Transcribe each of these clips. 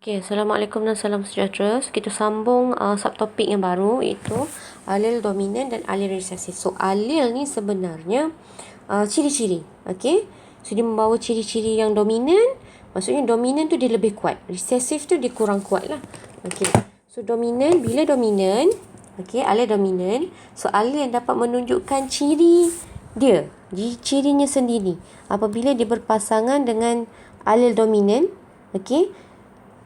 Okay, Assalamualaikum dan salam sejahtera. So, kita sambung subtopik yang baru, iaitu alel dominan dan alel resesif. So, alel ni sebenarnya ciri-ciri. Okay. So, dia membawa ciri-ciri yang dominan. Maksudnya dominan tu dia lebih kuat. Resesif tu dia kurang kuat lah. Okay. So, dominan, bila dominan, okay, alel dominan. So, alel yang dapat menunjukkan ciri dia. Cirinya sendiri. Apabila dia berpasangan dengan alel dominan, okay.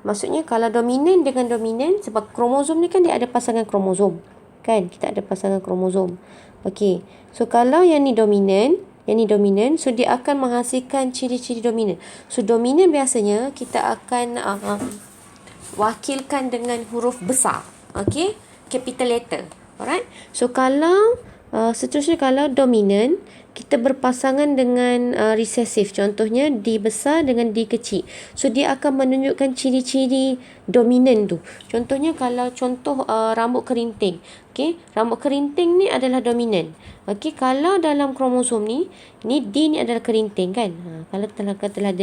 Maksudnya kalau dominan dengan dominan, sebab kromosom ni kan dia ada pasangan kromosom. Kan? Kita ada pasangan kromosom. Okey. So kalau yang ni dominan, so dia akan menghasilkan ciri-ciri dominan. So dominan biasanya kita akan wakilkan dengan huruf besar. Okey? Capital letter. Alright? So kalau seterusnya kalau dominan, kita berpasangan dengan resesif. Contohnya D besar dengan D kecil. So dia akan menunjukkan ciri-ciri dominan tu. Contohnya kalau rambut kerinting. Okey, rambut kerinting ni adalah dominan. Okey, kalau dalam kromosom ni D ni adalah kerinting kan. Kalau katalah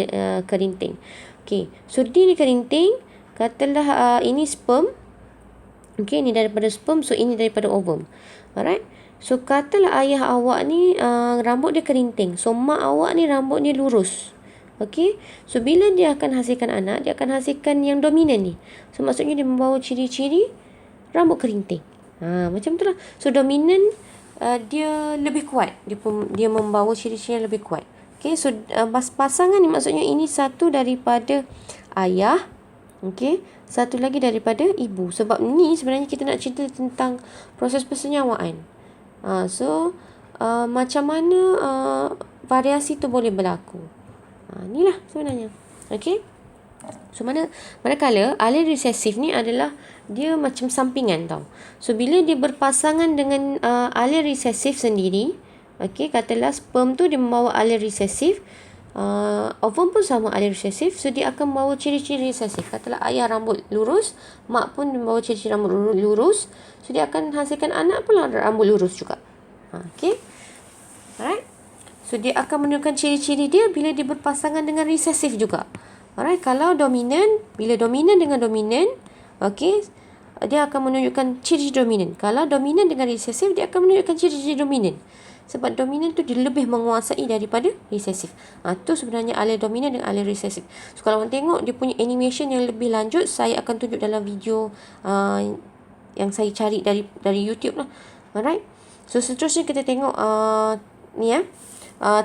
kerinting. Okey, so D ni kerinting, katalah ini sperm. Okey, ini daripada sperm, so ini daripada ovum. Alright. So, katalah ayah awak ni rambut dia kerinting. So, mak awak ni rambut dia lurus. Okey. So, bila dia akan hasilkan anak, dia akan hasilkan yang dominan ni. So, maksudnya dia membawa ciri-ciri rambut kerinting. Macam tu lah. So, dominan dia lebih kuat. Dia membawa ciri-ciri yang lebih kuat. Okey. So, pasangan ni maksudnya ini satu daripada ayah. Okey. Satu lagi daripada ibu. Sebab ni sebenarnya kita nak cerita tentang proses persenyawaan. Macam mana variasi tu boleh berlaku. Inilah sebenarnya. Okey. So manakala alel resesif ni adalah dia macam sampingan tau. So bila dia berpasangan dengan alel resesif sendiri, okey, katalah sperm tu dia membawa alel resesif, ovum pun sama alel resesif, so dia akan membawa ciri-ciri resesif. Katalah ayah rambut lurus, mak pun membawa ciri-ciri rambut lurus, so dia akan hasilkan anak pun rambut lurus juga. Okey. Alright. So dia akan menunjukkan ciri-ciri dia bila dia berpasangan dengan resesif juga. Alright, kalau dominan, bila dominan dengan dominan, okey, dia akan menunjukkan ciri dominan. Kalau dominan dengan resesif, dia akan menunjukkan ciri-ciri dominan. Sebab dominan tu dia lebih menguasai daripada resesif. Tu sebenarnya alel dominan dan alel resesif. So kalau orang tengok dia punya animation yang lebih lanjut, saya akan tunjuk dalam video yang saya cari dari YouTube lah. Alright. So seterusnya kita tengok ni ya.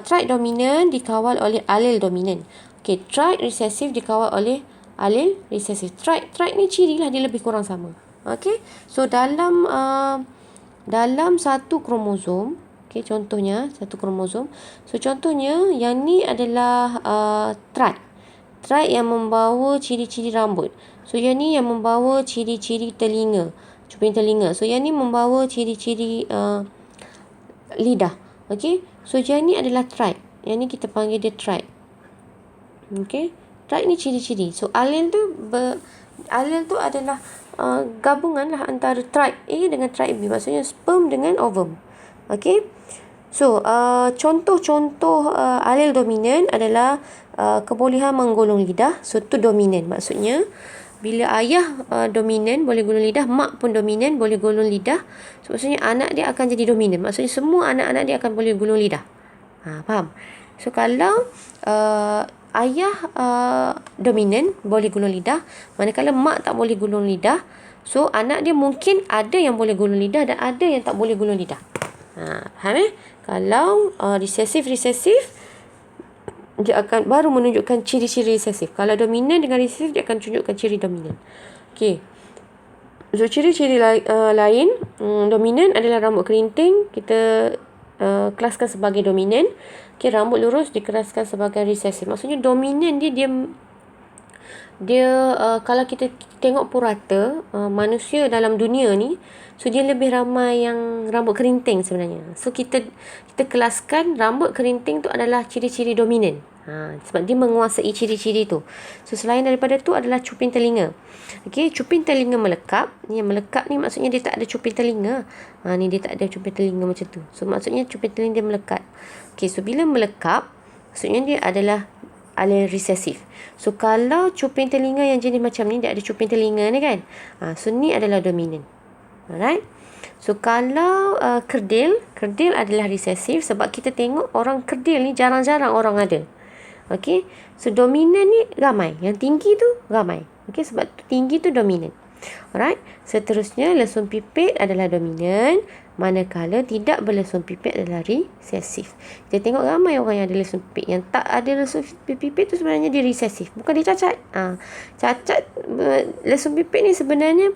Trait dominan dikawal oleh alel dominan. Okey, trait resesif dikawal oleh alel resesif. Trait ni cirilah dia lebih kurang sama. Okey. So dalam satu kromosom, okey, contohnya satu kromosom. So contohnya yang ni adalah trait. Trait yang membawa ciri-ciri rambut. So yang ni yang membawa ciri-ciri telinga, cuping telinga. So yang ni membawa ciri-ciri lidah. Okey. So yang ni adalah trait. Yang ni kita panggil dia trait. Okey. Trait ni ciri-ciri. So alel tu adalah gabungan lah antara trait A dengan trait B. Maksudnya sperm dengan ovum. Okey. So contoh-contoh alel dominan adalah kebolehan menggulung lidah. So tu dominan. Maksudnya bila ayah dominan boleh gulung lidah, mak pun dominan boleh gulung lidah. So, maksudnya anak dia akan jadi dominan. Maksudnya semua anak-anak dia akan boleh gulung lidah. Faham? So kalau ayah dominan boleh gulung lidah, manakala mak tak boleh gulung lidah, so anak dia mungkin ada yang boleh gulung lidah dan ada yang tak boleh gulung lidah. Faham? Kalau resesif dia akan baru menunjukkan ciri-ciri resesif. Kalau dominan dengan resesif, dia akan tunjukkan ciri dominan. Okey. So ciri-ciri lain, dominan adalah rambut kerinting, kita kelaskan sebagai dominan. Okey, rambut lurus dikelaskan sebagai resesif. Maksudnya dominan dia kalau kita tengok purata manusia dalam dunia ni, so dia lebih ramai yang rambut kerinting sebenarnya. So kita kelaskan rambut kerinting tu adalah ciri-ciri dominan. Sebab dia menguasai ciri-ciri tu. So selain daripada tu adalah cuping telinga. Okey, cuping telinga melekap. Ni yang melekap ni maksudnya dia tak ada cuping telinga. Ni dia tak ada cuping telinga macam tu. So maksudnya cuping telinga dia melekat. Okey, so bila melekap, maksudnya dia adalah alel resesif. So kalau cuping telinga yang jenis macam ni, dia ada cuping telinga ni kan. So ni adalah dominan. Alright. So kalau kerdil adalah resesif sebab kita tengok orang kerdil ni jarang-jarang orang ada. Okey. So dominan ni ramai. Yang tinggi tu ramai. Okey, sebab tinggi tu dominan. Alright. Seterusnya lesung pipit adalah dominan, manakala tidak berlesung pipit adalah resesif. Kita tengok ramai orang yang ada lesung pipit. Yang tak ada lesung pipit tu sebenarnya dia resesif, bukan dia cacat. Cacat lesung pipit ni sebenarnya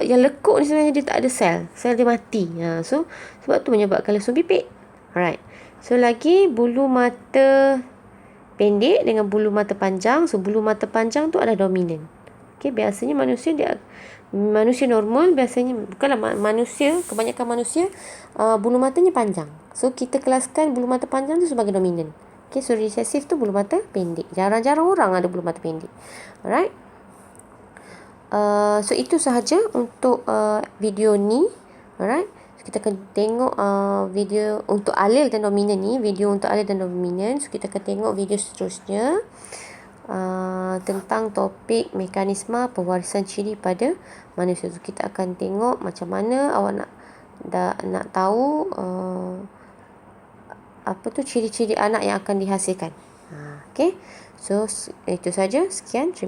yang lekuk ni sebenarnya dia tak ada sel dia mati. So sebab tu menyebabkan lesung pipit. Alright. So lagi bulu mata pendek dengan bulu mata panjang. So bulu mata panjang tu adalah dominan. Okey, biasanya manusia normal biasanya, bukanlah manusia, kebanyakan manusia bulu matanya panjang. So kita kelaskan bulu mata panjang tu sebagai dominan. Okey, so resesif tu bulu mata pendek. Jarang-jarang orang ada bulu mata pendek. Alright. So itu sahaja untuk video ni. Alright. So kita akan tengok video untuk alel dan dominan ni, video untuk alel dan dominan. So kita akan tengok video seterusnya tentang topik mekanisme pewarisan ciri pada manusia. So kita akan tengok macam mana awak nak tahu apa tu ciri-ciri anak yang akan dihasilkan. Okey. So itu saja. Sekian. Terima